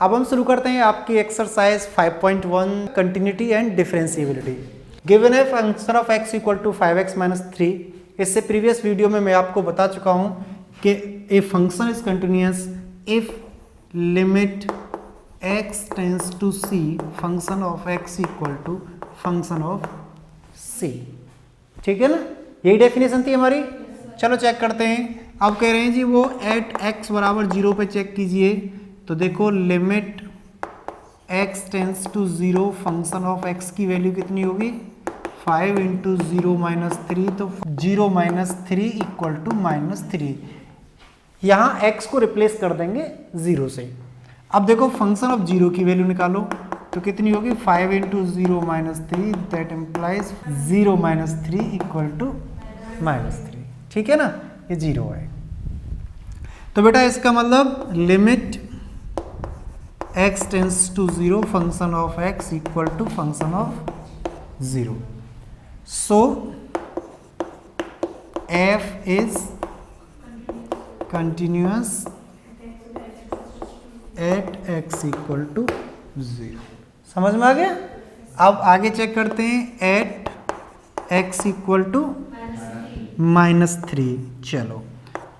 अब हम शुरू करते हैं आपकी exercise 5.1 continuity and differentiability. Given है function of x equal to 5x minus 3। इससे प्रीवियस वीडियो में मैं आपको बता चुका हूं कि a function is continuous if limit x tends to c function of x equal to function of c। ठीक है ना, यही डेफिनेशन थी हमारी। चलो चेक करते हैं। अब कह रहे हैं जी वो एट x बराबर 0 पे चेक कीजिए। तो देखो limit x tends to 0 function of x की वैल्यू कितनी होगी 5 इंटू 0 माइनस 3, तो 0 माइनस 3 इक्वल टू माइनस 3। यहाँ x को रिप्लेस कर देंगे 0 से। अब देखो फंक्शन ऑफ 0 की वैल्यू निकालो तो कितनी होगी 5 into 0 minus 3, that implies 0 minus 3 equal to minus 3। ठीक है ना, ये 0 है। तो बेटा इसका मतलब limit x tends to 0 function of x equal to function of 0। So f is continuous at x equal to 0। समझ में आ गया। अब आगे चेक करते हैं at x equal to minus 3। चलो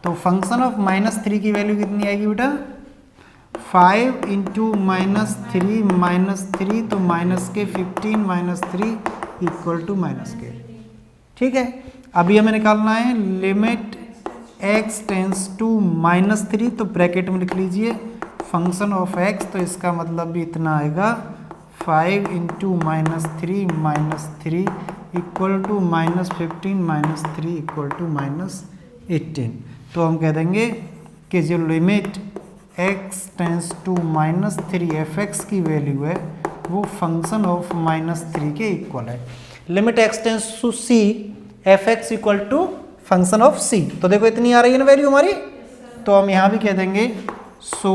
तो फंक्शन ऑफ माइनस 3 की वैल्यू कितनी आएगी बेटा 5 इंटू माइनस 3 तो माइनस के 15 माइनस 3 इक्वल टू माइनस के। ठीक है, अभी हमें निकालना है limit x tends to minus 3, तो ब्रैकेट में लिख लीजिए फंक्शन ऑफ x, तो इसका मतलब भी इतना आएगा 5 into minus 3 equal to minus 15 minus 3 equal to minus 18। तो हम कह देंगे कि जो limit x tends to minus 3 f(x) की वैल्यू है वो फंक्शन ऑफ माइनस 3 के इक्वल है। Limit x tends to c f(x) equal to function of c। तो देखो इतनी आ रही है ना वैल्यू हमारी, तो हम यहाँ भी कह देंगे so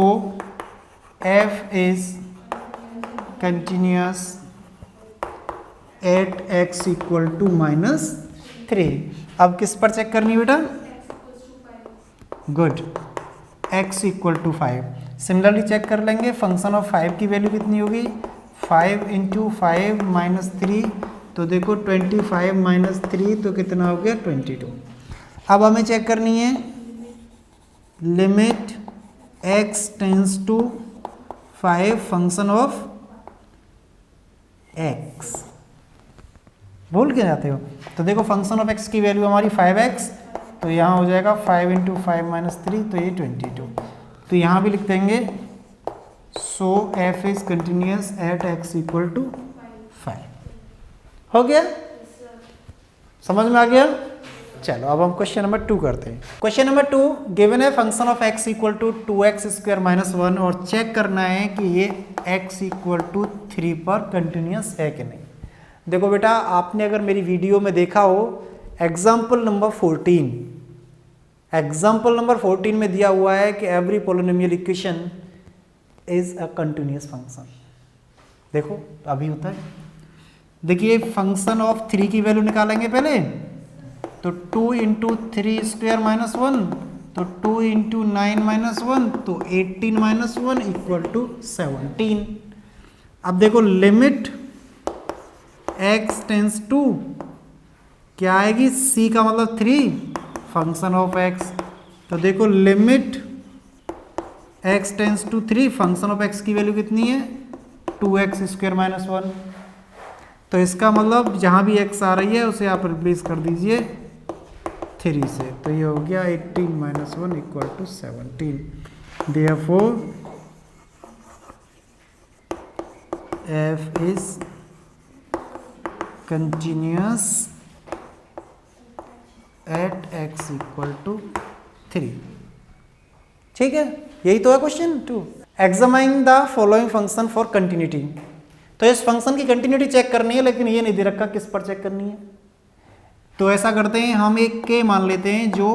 f is continuous at x equal to minus 3। अब किस पर चेक करनी बेटा, good, x equal to 5। Similarly check कर लेंगे फंक्शन ऑफ 5 की वैल्यू कितनी होगी 5 इंटू 5 माइनस 3, तो देखो 25 माइनस 3 तो कितना हो गया 22। अब हमें चेक करनी है limit x tends to 5 function of x। भूल के जाते हो, तो देखो फंक्शन ऑफ x की वैल्यू हमारी 5x, तो यहाँ हो जाएगा 5 इंटू 5 माइनस 3, तो ये 22। तो यहाँ भी लिख देंगे so f is continuous at x equal to 5। हो गया, समझ में आ गया। चलो अब हम क्वेश्चन नंबर 2 करते हैं। क्वेश्चन नंबर 2 गिवन है function of x equal to 2x square minus 1 और चेक करना है कि ये x इक्वल टू 3 पर कंटिन्यूअस है कि नहीं। देखो बेटा आपने अगर मेरी वीडियो में देखा हो एग्जाम्पल नंबर 14 में दिया हुआ है कि every polynomial equation is a continuous function. देखो अभी होता है, देखिए फंक्शन ऑफ 3 की वैल्यू निकालेंगे पहले, तो 2 इंटू 3 स्क्वायर माइनस 1, तो 2 इंटू 9 माइनस 1, तो 18 माइनस 1 इक्वल टू 17। अब देखो लिमिट x टेंस टू क्या आएगी c का मतलब 3 फंक्शन ऑफ x, तो देखो limit x tends to 3 function of x की वैल्यू कितनी है 2x स्क्वायर माइनस 1। तो इसका मतलब जहाँ भी x आ रही है उसे आप रिप्लेस कर दीजिए 3 से, तो ये हो गया 18 minus 1 equal to 17। Therefore f is continuous at x equal to 3। ठीक है, यही तो है question 2। Examine the following function for continuity. तो इस फंक्शन की कंटिन्यूटी चेक करनी है, लेकिन ये नहीं दे रखा किस पर चेक करनी है। तो ऐसा करते हैं हम एक k मान लेते हैं जो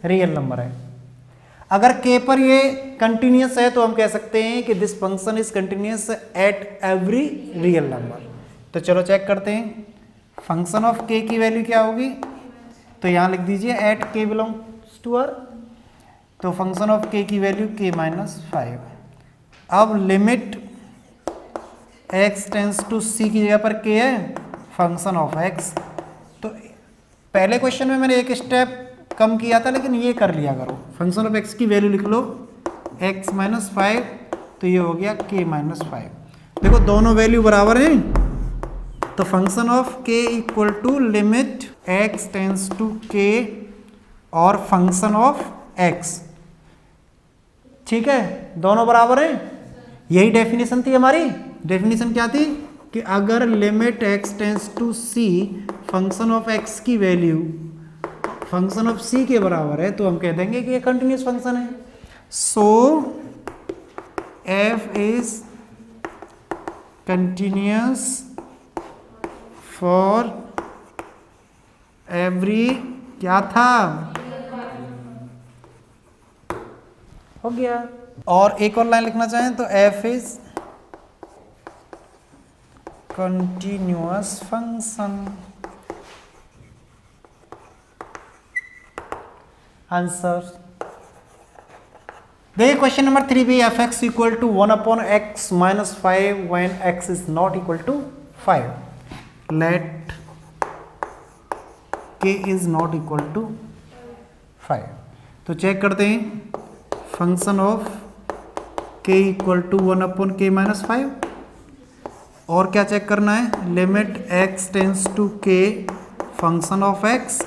रियल नंबर है। अगर k पर ये कंटिन्यूअस है तो हम कह सकते हैं कि this function is continuous at every real number. तो चलो चेक करते हैं फंक्शन ऑफ k की वैल्यू क्या होगी, तो यहाँ लिख दीजिए at k belongs to r, तो फंक्शन ऑफ k की वैल्यू k माइनस 5, अब limit x tends to c की जगह पर k है फंक्शन ऑफ x। तो पहले क्वेश्चन में मैंने एक स्टेप कम किया था, लेकिन ये कर लिया करो। फंक्शन ऑफ x की वैल्यू लिख लो x माइनस 5, तो ये हो गया k माइनस 5। देखो दोनों वैल्यू बराबर हैं, तो function of k equal to limit x tends to k और फंक्शन ऑफ x। ठीक है, दोनों बराबर हैं। यही डेफिनेशन थी हमारी। डेफिनेशन क्या थी कि अगर limit x tends to c function of x की वैल्यू फंक्शन ऑफ c के बराबर है, तो हम कह देंगे कि ये कंटिन्यूस फंक्शन है। So f is continuous for every, क्या था, हो गया। और एक और लाइन लिखना चाहें तो f is continuous function. Answer देखिए क्वेश्चन नंबर 3 भी f x equal to 1 upon x minus 5 when x is not equal to 5। Let k is not equal to 5। तो चेक करते हैं function of k equal to 1 upon k minus 5। और क्या check करना है, limit x tends to k function of x।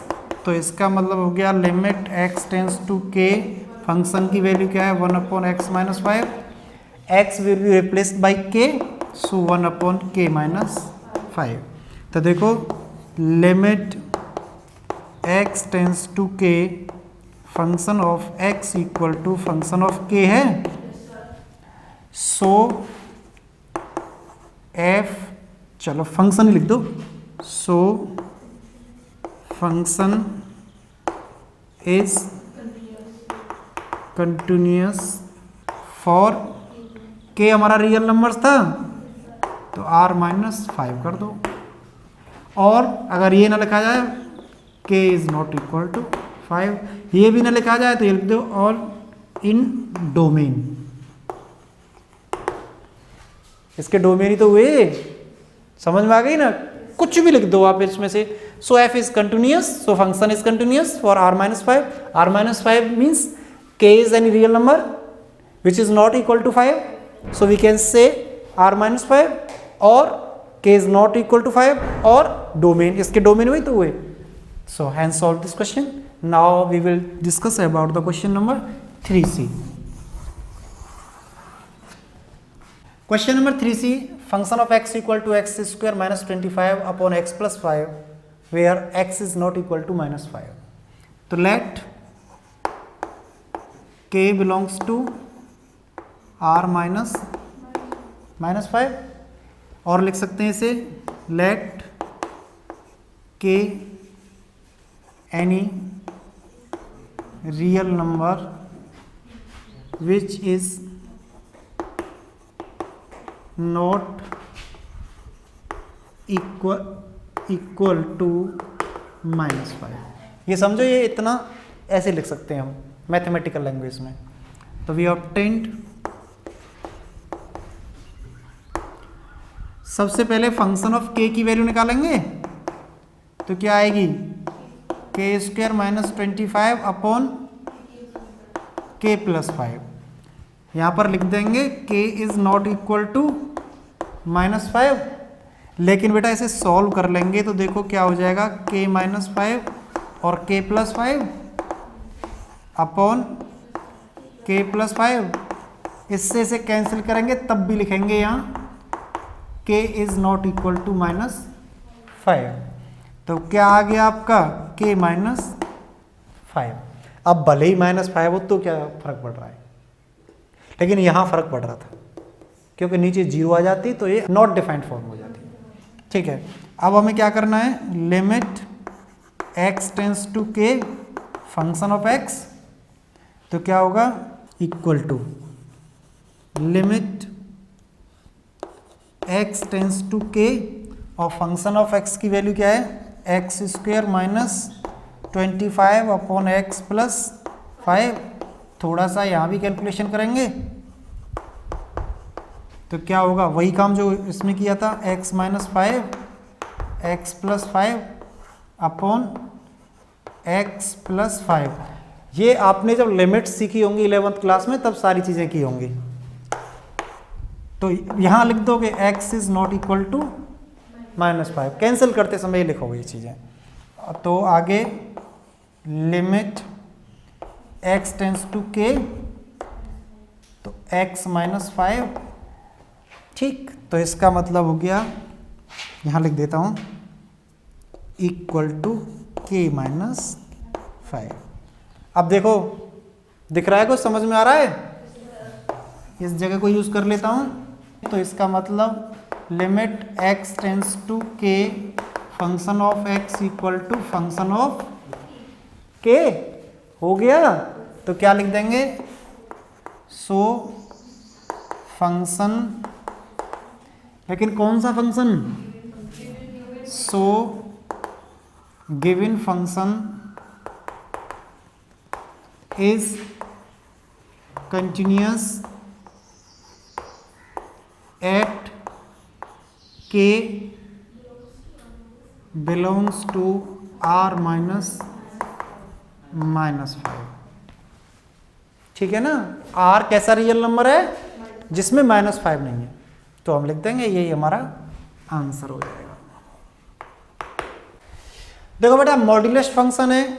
तो इसका मतलब हो गया limit x tends to k function की वैल्यू क्या है 1 upon x minus 5। x will be replaced by k, so 1 upon k minus 5। तो देखो limit x tends to k function of x equal to function of k है। So f, चलो function ही लिख दो। So function is continuous for k हमारा real numbers था, तो r माइनस 5 कर दो। और अगर ये ना लिखा जाए k is not equal to 5, ये भी ना लिखा जाए तो ये लिख दो और इन डोमेन। इसके डोमेन ही तो हुए, समझ में आ गई ना। कुछ भी लिख दो आप इसमें से। So F is continuous, so function is continuous for r minus 5। r minus 5 means k is any real number which is not equal to 5, so we can say r minus 5 और k is not equal to 5 और domain, इसके domain हुए तो हुए। So hence solve this question. Now we will discuss about the question number 3c। Question number 3c, function of x equal to x square minus 25 upon x plus 5 where x is not equal to minus 5। तो let k belongs to r minus 5, और लिख सकते हैं इसे let k any real number which is not equal to minus 5। ये समझो, ये इतना ऐसे लिख सकते हैं हम मैथमेटिकल लैंग्वेज में। तो वी ऑब्टेन्ड, सबसे पहले फंक्शन ऑफ k की वैल्यू निकालेंगे तो क्या आएगी k square minus 25 upon k plus 5। यहाँ पर लिख देंगे k is not equal to minus 5, लेकिन बेटा इसे सॉल्व कर लेंगे तो देखो क्या हो जाएगा k माइनस 5 और k plus 5 upon k plus 5। इससे इसे कैंसिल करेंगे तब भी लिखेंगे यहाँ k is not equal to minus 5। तो क्या आ गया आपका k माइनस 5। अब भले ही माइनस 5 हो तो क्या फर्क पड़ रहा है, लेकिन यहाँ फर्क पड़ रहा था क्योंकि नीचे 0 आ जाती तो ये नॉट डिफाइंड फॉर्म हो जाती। ठीक है, अब हमें क्या करना है, limit x tends to k function of x। तो क्या होगा equal to limit x tends to k और फंक्शन ऑफ x की वैल्यू क्या है x square minus 25 upon x plus 5। थोड़ा सा यहाँ भी कैलकुलेशन करेंगे तो क्या होगा, वही काम जो इसमें किया था, x minus 5 x plus 5 upon x plus 5। ये आपने जब लिमिट सीखी होंगी 11th क्लास में तब सारी चीज़ें की होंगी। तो यहाँ लिख दोगे x is not equal to -5, cancel करते समय ही लिखोगे ये चीज़ें। तो आगे limit x tends to k, तो x माइनस 5, ठीक। तो इसका मतलब हो गया, यहाँ लिख देता हूँ, इक्वल टू k माइनस 5। अब देखो दिख रहा है, कुछ समझ में आ रहा है? इस जगह को यूज कर लेता हूँ। तो इसका मतलब limit x tends to k function of x equal to function of k हो गया। तो क्या लिख देंगे, सो फंक्शन, लेकिन कौन सा function, so given function is continuous at k belongs to r minus -5, ठीक है ना। r कैसा रियल नंबर है जिसमें -5 नहीं है, तो हम लिख देंगे यही हमारा आंसर हो जाएगा। देखो बेटा, मॉड्यूलस फंक्शन है,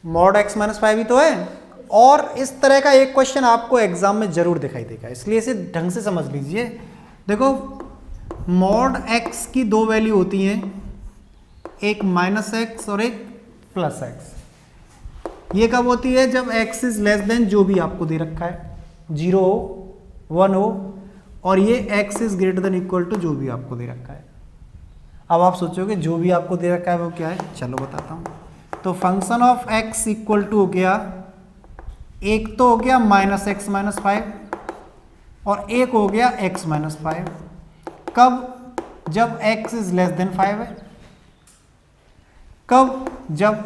मॉड x माइनस 5 ही तो है, और इस तरह का एक क्वेश्चन आपको एग्जाम में जरूर दिखाई देगा, इसलिए इसे ढंग से समझ लीजिए। देखो मॉड x की दो वैल्यू होती हैं, एक -x और एक +x। ये कब होती है, जब x इज लेस देन जो भी आपको दे रखा है, 0 हो 1 हो, और ये x is greater than equal to जो भी आपको दे रखा है। अब आप सोचोगे जो भी आपको दे रखा है वो क्या है, चलो बताता हूँ। तो function of x equal to हो गया, एक तो हो गया -x माइनस 5 और एक हो गया x माइनस 5। कब, जब x इज लेस देन 5 है। कब, जब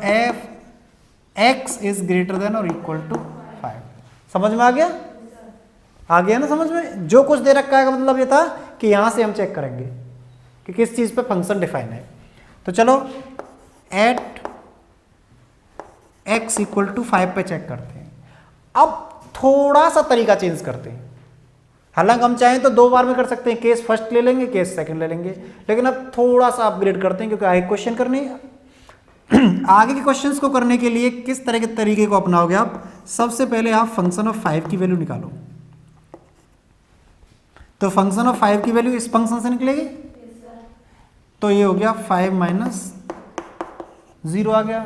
x इज ग्रेटर देन और इक्वल टू 5। समझ में आ गया? आ गया ना समझ में? जो कुछ दे रखा है का मतलब ये था कि यहां से हम चेक करेंगे कि किस चीज पे फंक्शन डिफाइन है। तो चलो एट x इक्वल टू 5 पे चेक करते हैं। अब थोड़ा सा तरीका चेंज करते हैं, हालांकि हम चाहें तो 2 बार में कर सकते हैं, केस फर्स्ट ले लेंगे, केस सेकंड ले लेंगे, लेकिन अब थोड़ा सा अपग्रेड करते हैं क्योंकि आगे क्वेश्चन करने हैं। आगे के क्वेश्चंस को करने के लिए किस तरह के तरीके को अपनाओगे आप? सबसे पहले आप फंक्शन ऑफ 5 की वैल्यू निकालो। तो फंक्शन ऑफ 5 की वैल्यू इस फंक्शन से निकलेगी, तो ये हो गया 5 माइनस 0 आ गया।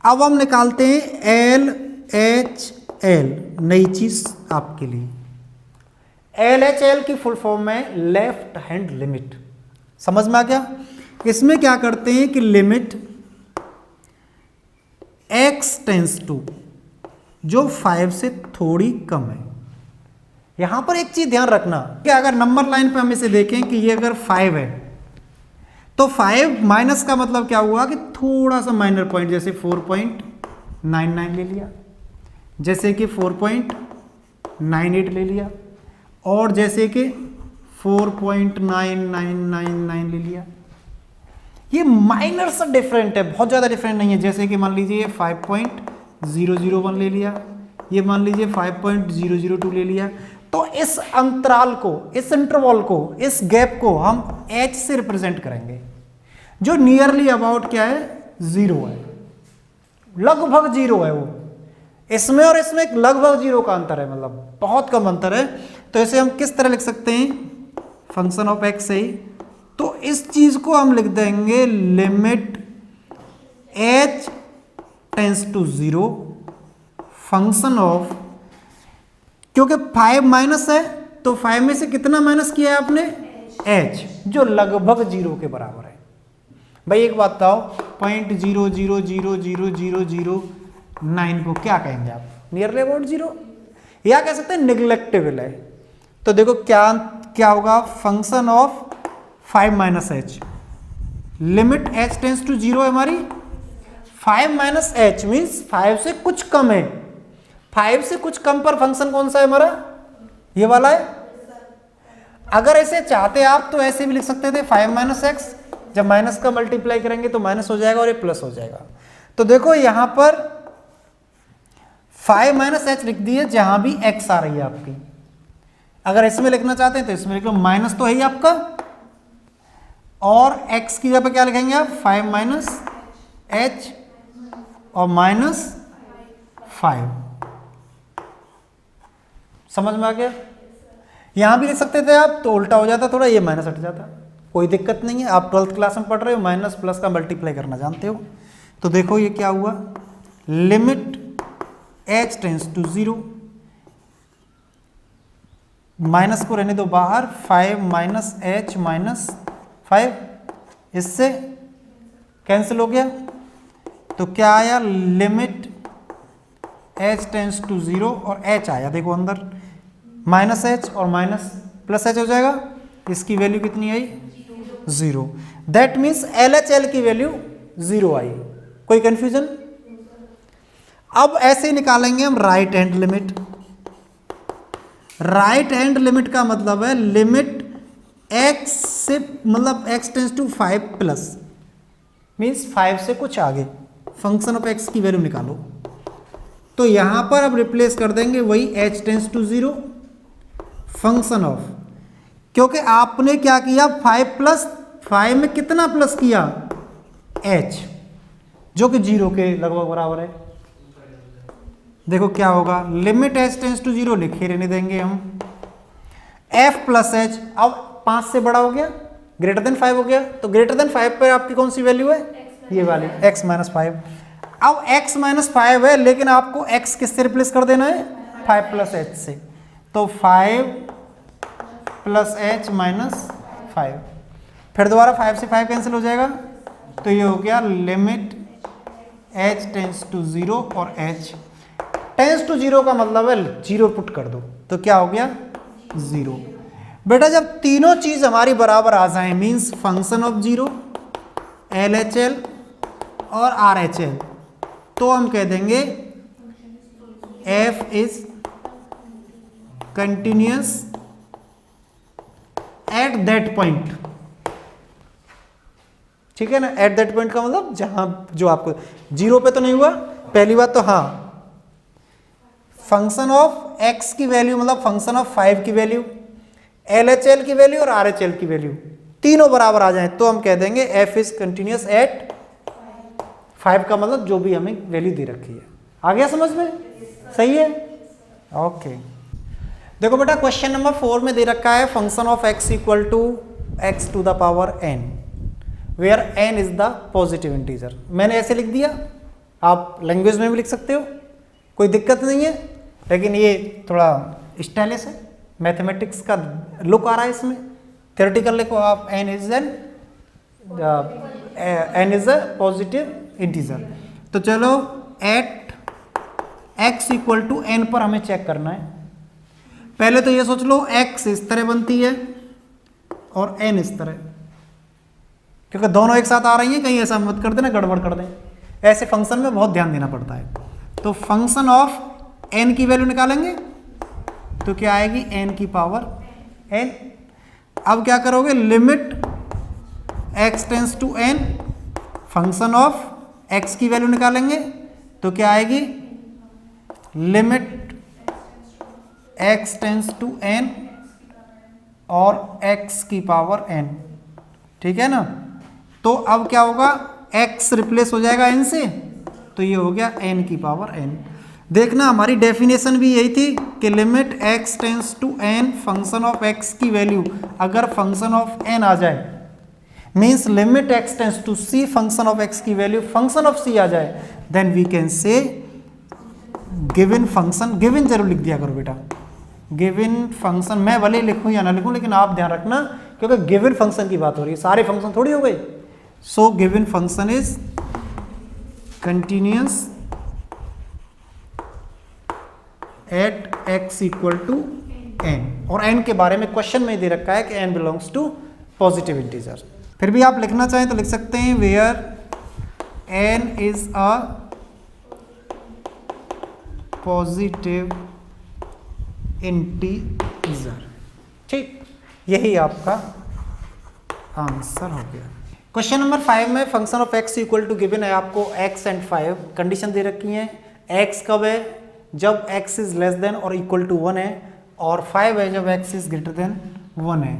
अब हम निकालते हैं एल एच एल, नई चीज आपके लिए। एल एच एल की फुल फॉर्म है लेफ्ट हैंड लिमिट। समझ में आ गया? इसमें क्या करते हैं कि लिमिट x टेंस टू, जो 5 से थोड़ी कम है। यहां पर एक चीज ध्यान रखना कि अगर नंबर लाइन पे हम इसे देखें कि ये अगर 5 है तो 5 माइनस का मतलब क्या हुआ कि थोड़ा सा माइनर पॉइंट, जैसे 4.99 ले लिया, जैसे कि 4.98 ले लिया, और जैसे कि 4.9999 ले लिया। ये माइनर सा डिफरेंट है, बहुत ज़्यादा डिफरेंट नहीं है। जैसे कि मान लीजिए 5.001 ले लिया, ये मान लीजिए 5.002 ले लिया। तो इस अंतराल को, इस इंटरवल को, इस गैप को हम h से रिप्रेजेंट करेंगे, जो नियरली अबाउट क्या है, 0 है, लगभग 0 है वो। इसमें और इसमें लगभग 0 का अंतर है, मतलब बहुत कम अंतर है। तो इसे हम किस तरह लिख सकते हैं, फंक्शन ऑफ x है, तो इस चीज को हम लिख देंगे limit h tends to 0 function of, क्योंकि 5 माइनस है तो 5 में से कितना माइनस किया है आपने, h, जो लगभग 0 के बराबर है। भाई एक बात बताओ, 0.000009 को क्या कहेंगे आप, नियरली अबाउट 0, या कह सकते हैं निग्लेक्टेबल है। तो देखो क्या क्या होगा, function of 5 minus h, limit h tends to 0 है हमारी, 5 माइनस एच मीन्स 5 से कुछ कम है। 5 से कुछ कम पर फंक्शन कौन सा है हमारा, ये वाला है। अगर ऐसे चाहते आप तो ऐसे भी लिख सकते थे 5 माइनस एक्स, जब माइनस का मल्टीप्लाई करेंगे तो माइनस हो जाएगा और ये प्लस हो जाएगा। तो देखो यहां पर 5 माइनस एच लिख दिए जहां भी एक्स आ रही है आपकी। अगर इसमें लिखना चाहते हैं तो इसमें लिख लो, माइनस तो है ही आपका, और एक्स की जगह पे क्या लिखेंगे आप 5 माइनस एच और माइनस 5। समझ में आ गया? यहां भी लिख सकते थे आप तो उल्टा हो जाता थोड़ा, ये माइनस हट जाता, कोई दिक्कत नहीं है। आप 12th क्लास में पढ़ रहे हो, माइनस प्लस का मल्टीप्लाई करना जानते हो। तो देखो ये क्या हुआ, limit h tends to 0, minus को रहने दो बाहर, 5 माइनस एच माइनस 5, इससे कैंसिल हो गया। तो क्या आया, लिमिट एच टेंस टू 0 और एच आया, देखो अंदर माइनस एच और माइनस प्लस एच हो जाएगा, इसकी वैल्यू कितनी आई 0। That means L H L की वैल्यू 0 आई। कोई कंफ्यूजन? अब ऐसे निकालेंगे हम right hand limit. Right hand limit का मतलब है लिमिट x से, मतलब x tends to 5 plus, means 5 से कुछ आगे, फंक्शन ऑफ x की वैल्यू निकालो। तो यहां पर अब रिप्लेस कर देंगे वही h tends to 0 function of, क्योंकि आपने क्या किया 5 प्लस 5 में कितना प्लस किया h, जो कि 0 के लगभग बराबर है। देखो क्या होगा, लिमिट h टेंस टू 0 लिखे रहने देंगे हम, f प्लस एच, अब 5 से बड़ा हो गया, ग्रेटर देन 5 हो गया, तो ग्रेटर देन 5 पर आपकी कौन सी वैल्यू है, ये वाली x माइनस 5। अब x माइनस 5 है, लेकिन आपको x किससे रिप्लेस कर देना है 5 प्लस एच से, तो 5 प्लस एच माइनस 5, फिर दोबारा 5 से 5 कैंसिल हो जाएगा, तो ये हो गया लिमिट h टेंस टू 0 और h टेंस टू 0 का मतलब है 0 पुट कर दो, तो क्या हो गया 0। बेटा जब तीनों चीज हमारी बराबर आ जाए, मींस फंक्शन ऑफ 0, LHL और RHL, तो हम कह देंगे f is continuous at that point. ठीक है ना, एट दैट पॉइंट का मतलब जहां, जो आपको 0 पे तो नहीं हुआ पहली बात, तो हाँ फंक्शन ऑफ x की वैल्यू मतलब फंक्शन ऑफ 5 की वैल्यू, LHL की वैल्यू और RHL की वैल्यू तीनों बराबर आ जाए, तो हम कह देंगे f इज कंटिन्यूअस एट 5 का मतलब जो भी हमें वैल्यू दे रखी है। आ गया समझ में? सही है, ओके। देखो बेटा क्वेश्चन नंबर 4 में दे रखा है function of x equal to x to the power n, where n is the positive integer. मैंने ऐसे लिख दिया, आप लैंग्वेज में भी लिख सकते हो, कोई दिक्कत नहीं है, लेकिन ये थोड़ा स्टाइलिश है, मैथमेटिक्स का लुक आ रहा है इसमें। थ्योरेटिकल लिखो आप n is a positive integer. तो चलो at x equal to n पर हमें चेक करना है। पहले तो ये सोच लो x इस तरह बनती है और n इस तरह, क्योंकि दोनों एक साथ आ रही हैं, कहीं ऐसा मत कर देना गड़बड़ कर दें, ऐसे फंक्शन में बहुत ध्यान देना पड़ता है। तो फंक्शन ऑफ n की वैल्यू निकालेंगे तो क्या आएगी n की पावर n। अब क्या करोगे, limit x tends to n, function of x की वैल्यू निकालेंगे तो क्या आएगी, limit x tends to n और x की पावर n। ठीक है ना, तो अब क्या होगा, x रिप्लेस हो जाएगा n से, तो ये हो गया n की पावर n। देखना हमारी डेफिनेशन भी यही थी कि limit x tends to n function of x की वैल्यू अगर फंक्शन ऑफ n आ जाए, means limit x tends to c function of x की वैल्यू फंक्शन ऑफ c आ जाए, then we can say given function, given जरूर लिख दिया करो बेटा, गिवन फंक्शन, मैं भले लिखूं या ना लिखूं लेकिन आप ध्यान रखना, क्योंकि गिवन फंक्शन की बात हो रही है, सारे फंक्शन थोड़ी हो गए। So given function is continuous at x equal to n, और n के बारे में क्वेश्चन में दे रखा है कि n belongs to positive integer. फिर भी आप लिखना चाहें तो लिख सकते हैं where n is a positive integer. ठीक, यही आपका आंसर हो गया। क्वेश्चन नंबर 5 में function of x equal to given है आपको x एंड 5 कंडीशन दे रखी है। x कब है? जब x इज लेस देन और इक्वल टू 1 है, और 5 है जब x इज ग्रेटर देन 1 है।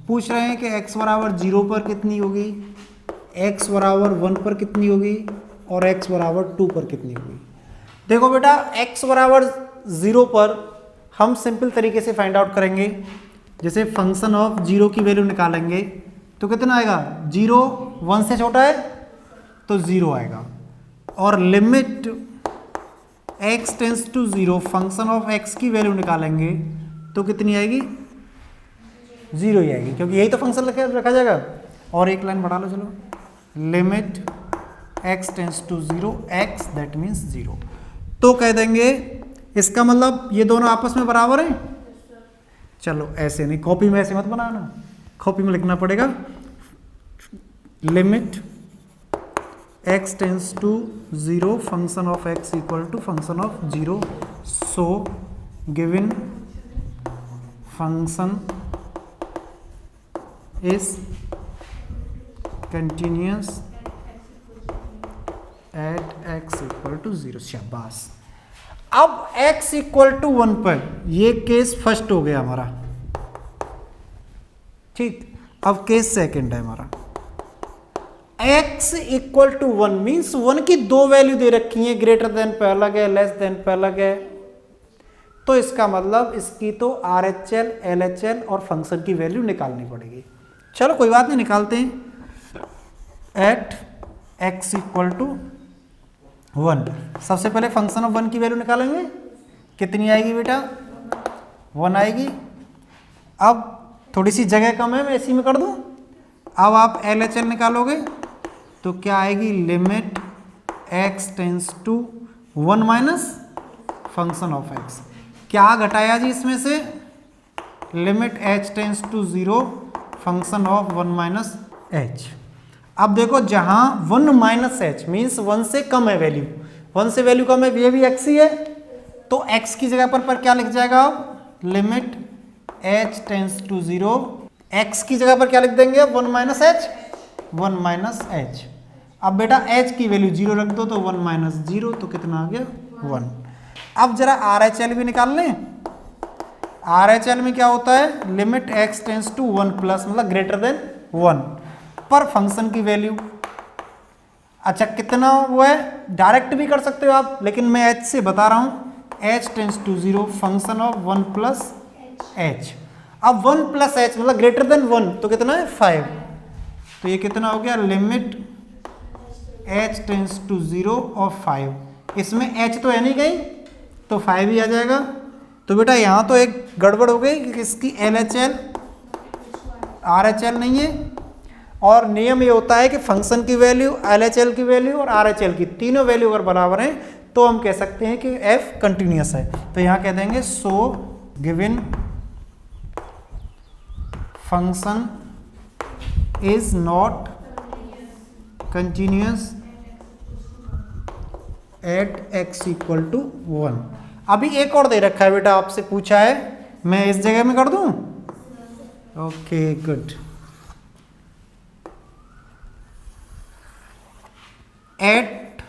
पूछ रहे हैं कि x बराबर 0 पर कितनी होगी, x बराबर 1 पर कितनी होगी और x बराबर 2 पर कितनी होगी। देखो बेटा x बराबर 0 पर हम सिंपल तरीके से फाइंड आउट करेंगे। जैसे फंक्शन ऑफ 0 की वैल्यू निकालेंगे तो कितना आएगा, 0 1 से छोटा है तो 0 आएगा, और limit x tends to 0 function of x की वैल्यू निकालेंगे तो कितनी आएगी, 0 ही आएगी, क्योंकि यही तो फंक्शन रखा जाएगा। और एक लाइन बढ़ा लो चलो, limit x tends to 0 x that means 0। तो कह देंगे इसका मतलब ये दोनों आपस में बराबर हैं। चलो ऐसे नहीं, कॉपी में ऐसे मत बनाना, कॉपी में लिखना पड़ेगा limit x tends to 0 function of x equal to function of 0, so given function is continuous at x equal to 0। शाबाश। अब x इक्वल टू 1 पर ये केस फर्स्ट हो गया हमारा, ठीक। अब केस सेकंड है हमारा, x इक्वल टू 1 मीन्स 1 की दो वैल्यू दे रखी है, ग्रेटर देन पे अलग है, लेस देन पे अलग है। तो इसका मतलब इसकी तो RHL LHL और फंक्शन की वैल्यू निकालनी पड़ेगी। चलो कोई बात नहीं, निकालते हैं। एट x इक्वल टू 1, सबसे पहले फंक्शन ऑफ 1 की वैल्यू निकालेंगे, कितनी आएगी बेटा, 1 आएगी। अब थोड़ी सी जगह कम है, मैं इसी में कर दूं। अब आप LHL निकालोगे तो क्या आएगी, limit x tends to 1 minus function of x। क्या घटाया जी इसमें से, limit h tends to 0 function of 1 minus h। अब देखो जहां 1 माइनस एच मीन्स 1 से कम है वैल्यू, 1 से वैल्यू कम है, ये भी x ही है, तो x की जगह पर क्या लिख जाएगा, limit h tends to 0, x की जगह पर क्या लिख देंगे, 1 माइनस एच, 1 माइनस एच। अब बेटा h की वैल्यू 0 रख दो तो 1 माइनस 0, तो कितना आ गया, 1। अब जरा RHL भी निकाल लें। RHL में क्या होता है, limit x tends to 1 plus मतलब ग्रेटर देन 1 पर फंक्शन की वैल्यू। अच्छा कितना वो है, डायरेक्ट भी कर सकते हो आप, लेकिन मैं h से बता रहा हूं, h tends to 0 function of 1 plus h। अब 1 प्लस h मतलब ग्रेटर देन 1, तो कितना है, 5। तो ये कितना हो गया, लिमिट h टेंस टू 0 और 5। इसमें h तो है नहीं कहीं, तो 5 ही आ जाएगा। तो बेटा यहां तो एक गड़बड़ हो गई कि इसकी LHL RHL नहीं है, और नियम ये होता है कि फंक्शन की वैल्यू, LHL की वैल्यू और RHL की तीनों वैल्यू अगर बराबर हैं तो हम कह सकते हैं कि f कंटिन्यूअस है। तो यहां कह देंगे so given function is not continuous at x equal to 1। अभी एक और दे रखा है बेटा, आपसे पूछा है, मैं इस जगह में कर दूं, okay good. At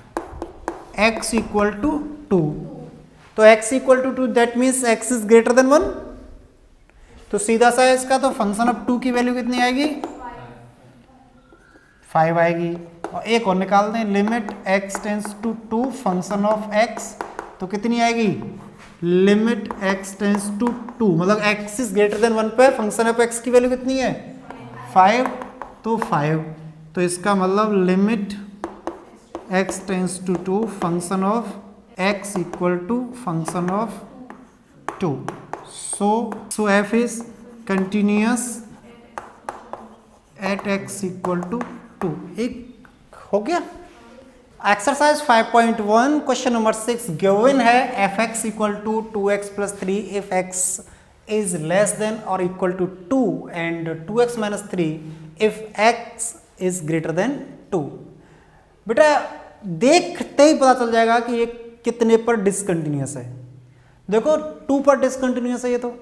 x equal to 2, तो x equal to 2 that means x is greater than 1, तो सीधा सा इसका तो फंक्शन ऑफ 2 की वैल्यू कितनी आएगी, 5 आएगी। और एक और निकाल दें, limit x tends to 2 function of x, तो कितनी आएगी, लिमिट x टेंस टू 2 मतलब x इज ग्रेटर देन 1 पे फंक्शन ऑफ x की वैल्यू कितनी है, 5, तो 5। तो इसका मतलब limit x tends to 2 function of x equal to function of 2, so f is continuous at x equal to 2। एक हो गया। एक्सरसाइज 5.1 क्वेश्चन नंबर 6 गिवन है f(x) equal to 2x plus 3 if x is less than और equal to 2 and 2x minus 3 if x is greater than 2। बेटा देखते ही पता चल जाएगा कि ये कितने पर डिसकंटिन्यूअस है। देखो 2 पर डिसकंटिन्यूअस है ये तो,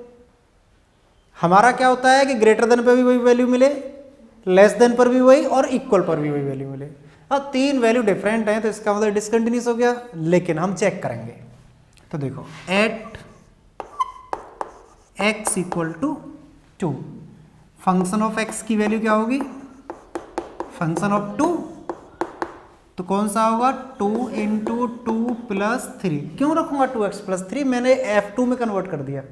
हमारा क्या होता है कि ग्रेटर देन पे भी वही वैल्यू मिले, लेस देन पर भी वही और इक्वल पर भी वही वैल्यू मिले। अब 3 वैल्यू डिफरेंट हैं तो इसका मतलब डिसकंटिन्यूस हो गया, लेकिन हम चेक करेंगे। तो देखो at x equal to 2, function of x की वैल्यू क्या होगी, फंक्शन ऑफ 2, तो कौन सा होगा 2 इंटू 2 प्लस 3। क्यों रखूंगा 2x प्लस 3, मैंने f2 में कन्वर्ट कर दिया,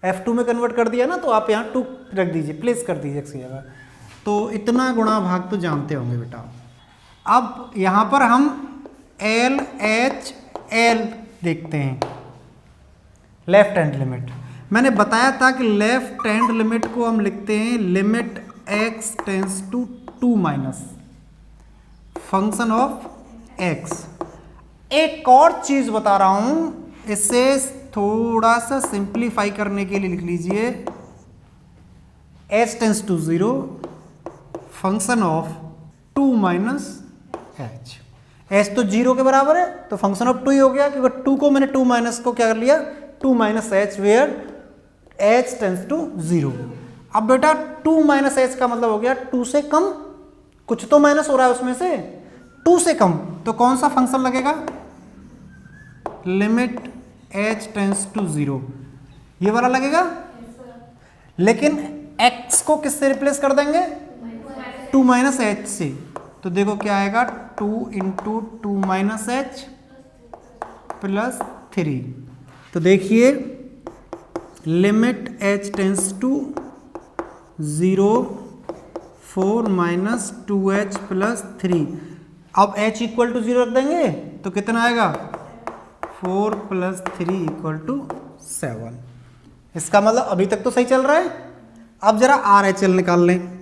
f2 में कन्वर्ट कर दिया ना, तो आप यहाँ 2 रख दीजिए, प्लेस कर दीजिए x की जगह। तो इतना गुणा भाग तो जानते होंगे बेटा। अब यहाँ पर हम एल एच एल देखते हैं, लेफ्ट हैंड लिमिट। मैंने बताया था कि लेफ्ट हैंड लिमिट को हम लिखते हैं limit x tends to 2 minus function of x। एक और चीज बता रहा हूं, इसे थोड़ा सा सिंप्लीफाई करने के लिए लिख लीजिए h tends to 0 function of 2 minus h। h तो 0 के बराबर है तो फंक्शन ऑफ 2 ही हो गया, क्योंकि 2 को मैंने 2 माइनस को क्या कर लिया 2 minus h, where h tends to 0। अब बेटा 2 माइनस h का मतलब हो गया 2 से कम, कुछ तो माइनस हो रहा है उसमें से, 2 से कम, तो कौन सा फंक्शन लगेगा, लिमिट h टेंस टू 0, ये वाला लगेगा। लेकिन x को किससे रिप्लेस कर देंगे, 2 माइनस h से, तो देखो क्या आएगा 2 इंटू 2 माइनस h प्लस 3। तो देखिए limit h tends to 0 4 minus 2h plus 3। अब h इक्वल टू 0 रख देंगे तो कितना आएगा 4 प्लस 3 इक्वल टू 7। इसका मतलब अभी तक तो सही चल रहा है। अब जरा RHL निकाल लें,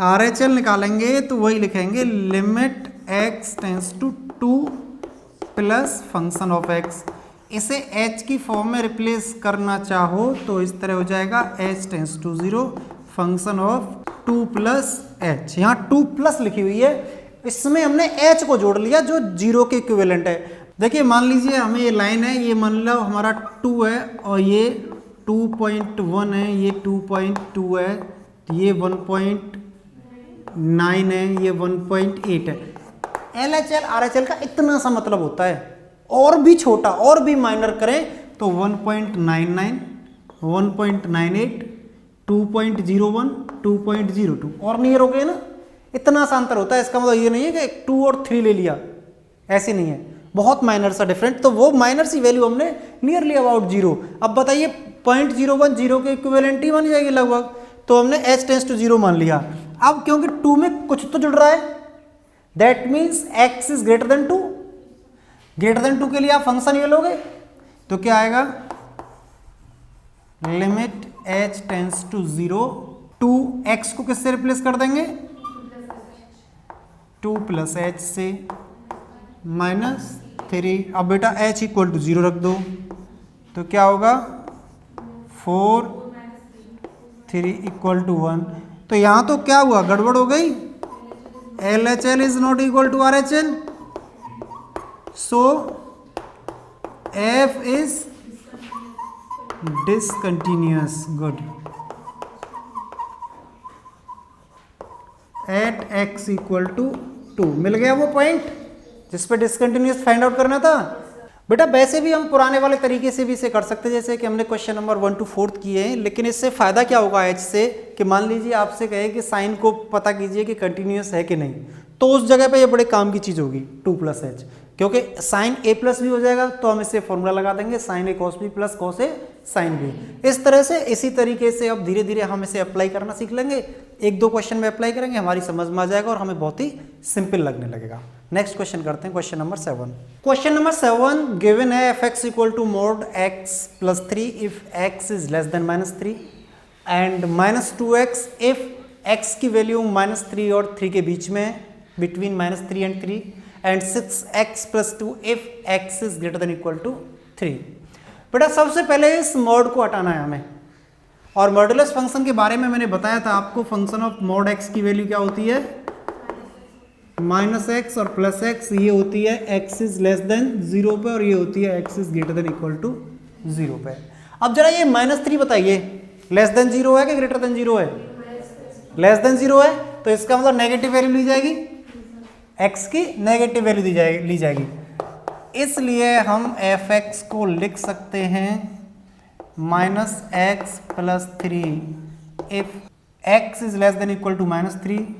RHL निकालेंगे तो वही लिखेंगे limit x tends to 2 plus function of x। इसे h की फॉर्म में रिप्लेस करना चाहो तो इस तरह हो जाएगा h tends to 0 function of 2 plus h। यहाँ 2 प्लस लिखी हुई है, इसमें हमने h को जोड़ लिया जो 0 के इक्विवेलेंट है। देखिए मान लीजिए हमें ये लाइन है, ये मान लो हमारा 2 है और ये 2.1 है, ये 2.2 है, ये 1.9 है, ये 1.8 है। LHL RHL का इतना सा मतलब होता है, और भी छोटा और भी माइनर करें तो 1.99 1.98 2.01 2.02 और नियर हो गए ना, इतना सा अंतर होता है। इसका मतलब ये नहीं है कि 2 और 3 ले लिया, ऐसे नहीं है, बहुत माइनर सा डिफरेंट। तो वो माइनर सी वैल्यू हमने नियरली अबाउट 0। अब बताइए 0.01 0 के इक्विवेलेंट ही बन जाएगी लगभग, तो हमने h टेंस टू 0 मान लिया। अब क्योंकि 2 में कुछ तो जुड़ रहा है, that means x is greater than 2। Greater than 2 के लिए आप फंक्शन ये लोगे तो क्या आएगा limit h tends to 0 2x को किससे रिप्लेस कर देंगे 2 प्लस h से माइनस 3। अब बेटा h इक्वल टू 0 रख दो तो क्या होगा 4 3 इक्वल टू 1। तो यहां तो क्या हुआ, गड़बड़ हो गई, LHL is not equal to RHL, so f is discontinuous। good, at x equal to 2 मिल गया वो पॉइंट जिस पे डिसकंटिन्यूअस फाइंड आउट करना था। बेटा वैसे भी हम पुराने वाले तरीके से भी इसे कर सकते हैं, जैसे कि हमने क्वेश्चन नंबर 1 to 4 किए हैं। लेकिन इससे फायदा क्या होगा h से, कि मान लीजिए आपसे कहे कि साइन को पता कीजिए कि कंटिन्यूअस है कि नहीं, तो उस जगह पे ये बड़े काम की चीज होगी 2 प्लस h, क्योंकि साइन a प्लस भी हो जाएगा तो हम इससे फॉर्मूला लगा देंगे sine a cos b plus cos a sine b। इस तरह से इसी तरीके से अब धीरे धीरे हम इसे अप्लाई करना सीख लेंगे। 1-2 क्वेश्चन में अप्लाई करेंगे, हमारी समझ में आ जाएगा और हमें बहुत ही सिंपल लगने लगेगा। नेक्स्ट क्वेश्चन करते हैं, question number 7। Question number 7 given है fx equal to mod x plus 3 if x is less than -3 and -2x if x की वैल्यू -3 और 3 के बीच में है, between -3 and 3, and 6x plus 2 if x is greater than equal to 3। बेटा सबसे पहले इस मॉड को हटाना है हमें, और मॉडुलस फंक्शन के बारे में मैंने बताया था आपको। फंक्शन ऑफ मॉड x की वैल्यू क्या होती है -x और प्लस x, ये होती है x इज लेस देन 0 पे और ये होती है x is greater than equal to 0 पे। अब जरा ये -3 बताइए, लेस देन 0 है कि ग्रेटर देन 0 है? लेस देन 0 है, तो इसका मतलब नेगेटिव वैल्यू ली जाएगी, x की नेगेटिव वैल्यू ली जाएगी। इसलिए हम f(x) को लिख सकते हैं -x + 3 if x is less than equal to -3,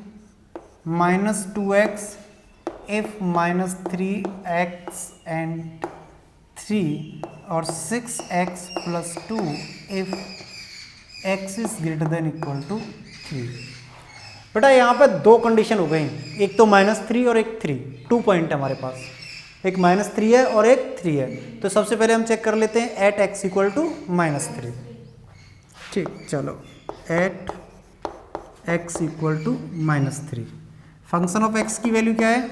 -2x if -3x and 3, और 6x + 2 if x is greater than equal to 3। बेटा यहाँ पे दो कंडीशन हो गई, एक तो -3 और एक 3, 2 पॉइंट है हमारे पास, एक -3 है और एक 3 है। तो सबसे पहले हम चेक कर लेते हैं एट x = -3। ठीक, चलो at x = -3 function of x की वैल्यू क्या है?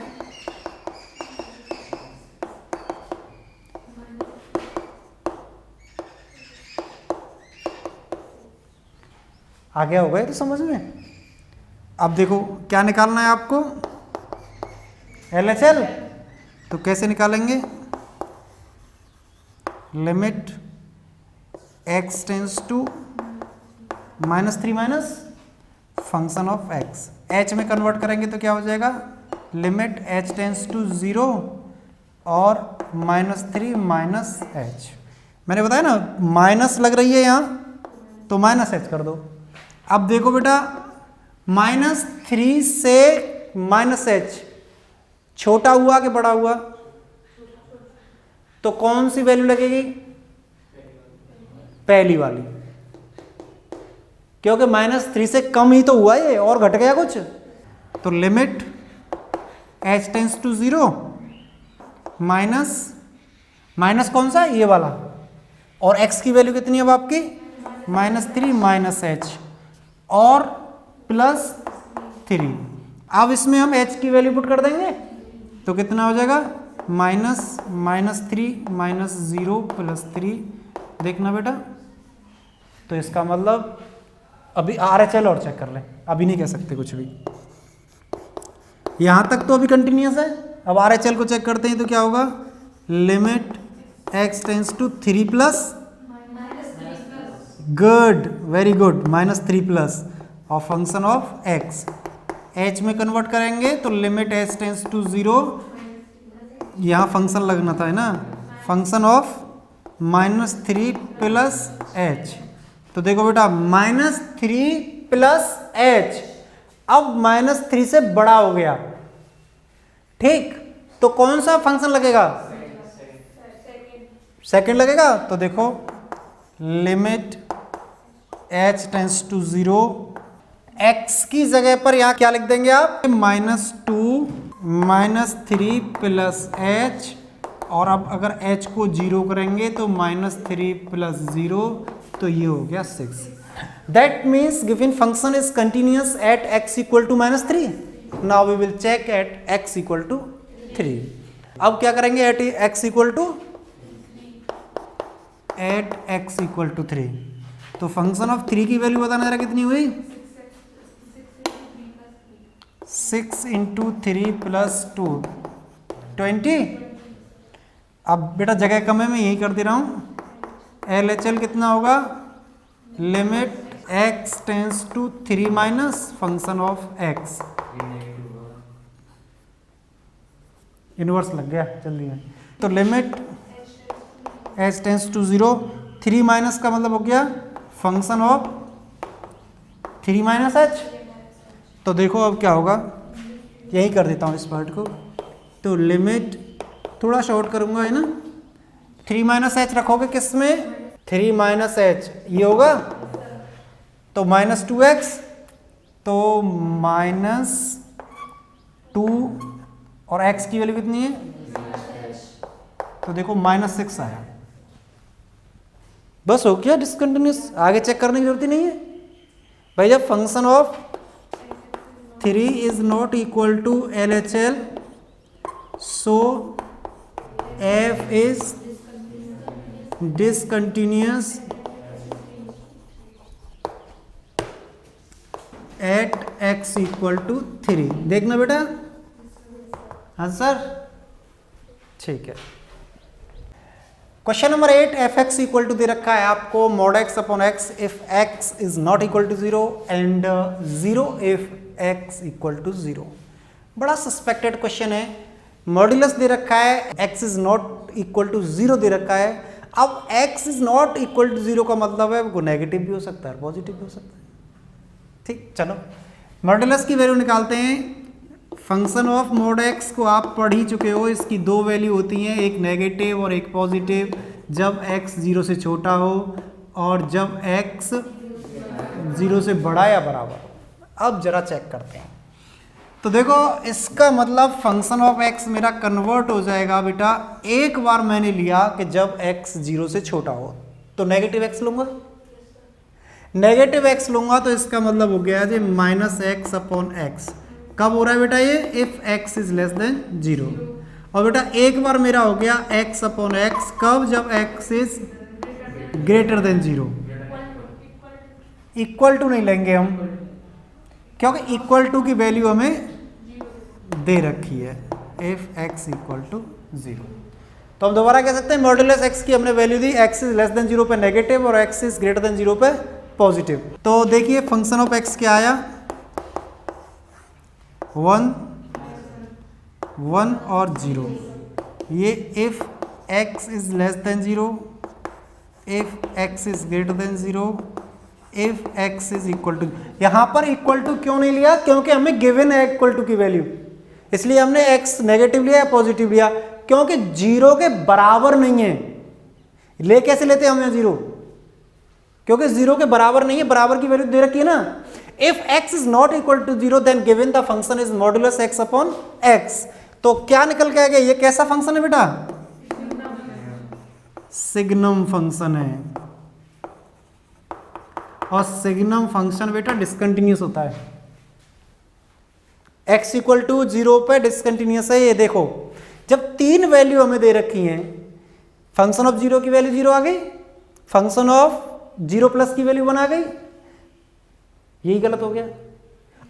आ गया होगा ये तो समझ में। अब देखो क्या निकालना है आपको, LHL। तो कैसे निकालेंगे? Limit x tends to -3 minus function of x, h में कन्वर्ट करेंगे तो क्या हो जाएगा? लिमिट h टेंस टू 0 और -3 माइनस h। मैंने बताया ना माइनस लग रही है यहाँ, तो -h कर दो। अब देखो बेटा -3 से -h छोटा हुआ कि बड़ा हुआ? तो कौन सी वैल्यू लगेगी? पहली वाली, क्योंकि -3 से कम ही तो हुआ ये, और घट गया कुछ। तो limit h tends to 0 minus कौन सा? ये वाला। और x की वैल्यू कितनी है अब आपकी? -3 माइनस h और +3। अब इसमें हम h की वैल्यू पुट कर देंगे तो कितना हो जाएगा? -3 माइनस 0 +3। देखना बेटा, तो इसका मतलब अभी RHL और चेक कर लें, अभी नहीं कह सकते कुछ भी, यहां तक तो अभी कंटिन्यूस है। अब RHL को चेक करते हैं तो क्या होगा? Limit x tends to 3 plus, good, very good, -3 और फंक्शन ऑफ x h में कन्वर्ट करेंगे तो लिमिट h टेंस टू 0, यहाँ फंक्शन लगना था है ना, फंक्शन ऑफ -3 + h। तो देखो बेटा -3 + h अब -3 से बड़ा हो गया, ठीक। तो कौन सा फंक्शन लगेगा? सेकंड लगेगा। तो देखो limit h tends to 0, x की जगह पर यहां क्या लिख देंगे आप? -2 -3 + h, और अब अगर h को 0 करेंगे तो -3 + 0, तो ये हो गया 6। That means given function is continuous at x = -3। Now we will check at x = 3। अब क्या करेंगे? At x = 3। तो फंक्शन ऑफ 3 की वैल्यू बताना जरा कितनी हुई? 6 × 3 + 2 20। अब बेटा जगह कम है, मैं यही कर दे रहा हूं। LHL कितना होगा? Limit x tends to 3 minus function of x, inverse लग गया जल्दी में। तो limit h tends to 0, 3 minus का मतलब हो गया फंक्शन ऑफ 3 माइनस h। तो देखो अब क्या होगा, यही कर देता हूँ इस पार्ट को। तो लिमिट थोड़ा शॉर्ट करूंगा है ना, 3 - h रखोगे किस में? 3 - h ये होगा, तो -2x, तो -2 और x की वैल्यू कितनी है? तो देखो -6 आया। बस हो गया डिसकंटिन्यूअस, आगे चेक करने की जरूरत ही नहीं है भाई। जब function of 3 is not equal to LHL, so f is discontinuous at x = 3। देखना बेटा, हाँ सर, ठीक है। Question number 8, F x equal to दे रखा है आपको mod X upon X if X is not equal to 0 and 0 if X equal to 0। बड़ा सस्पेक्टेड क्वेश्चन है। मॉड्यूलस दे रखा है, X is not equal to 0 दे रखा है। अब x is not equal to 0 का मतलब है वो नेगेटिव भी हो सकता है, पॉजिटिव भी हो सकता है। ठीक, चलो मॉड्यूलस की वैल्यू निकालते हैं। फंक्शन ऑफ मॉड एक्स को आप पढ़ ही चुके हो, इसकी दो वैल्यू होती हैं, एक नेगेटिव और एक पॉजिटिव, जब x 0 से छोटा हो और जब x 0 से बड़ा या बराबर हो। अब जरा चेक करते हैं। तो देखो इसका मतलब फंक्शन ऑफ x मेरा कन्वर्ट हो जाएगा बेटा, एक बार मैंने लिया कि जब x 0 से छोटा हो तो नेगेटिव x लूंगा, नेगेटिव x लूंगा तो इसका मतलब हो गया जी माइनस एक्स अपॉन एक्स। कब हो रहा है बेटा ये? If x is less than 0। और बेटा एक बार मेरा हो गया x अपॉन एक्स, कब? जब x is greater than 0। Equal to नहीं लेंगे हम, क्योंकि इक्वल टू की वैल्यू हमें दे रखी है, इफ x इक्वल टू 0। तो हम दोबारा कह सकते हैं मॉड्यूलस x की हमने value the, x is less than 0 पे नेगेटिव और x इज ग्रेटर देन 0 पे पॉजिटिव। तो देखिए फंक्शन ऑफ x क्या आया, 1 1 और 0। ये if x is less than 0, if x is greater than 0, if x is equal to. यहां पर इक्वल टू क्यों नहीं लिया? क्योंकि हमें गिवन है इक्वल टू की वैल्यू, इसलिए हमने x नेगेटिव लिया या पॉजिटिव लिया, क्योंकि 0 के बराबर नहीं है। ले कैसे लेते हैं हम 0? क्योंकि 0 के बराबर नहीं है, बराबर की वैल्यू दे रखी है ना। If x is not equal to 0 then given the function is modulus x upon x। तो क्या निकल के आ गया? ये कैसा फंक्शन है बेटा? सिग्नम फंक्शन है। और सिग्नम फंक्शन बेटा डिसकंटिन्यूअस होता है, x इक्वल टू 0 पे डिसकंटिन्यूअस है। ये देखो जब 3 वैल्यू हमें दे रखी हैं, फंक्शन ऑफ 0 की वैल्यू 0 आ गई, फंक्शन ऑफ 0 प्लस की वैल्यू 1 आ गई, यही गलत हो गया,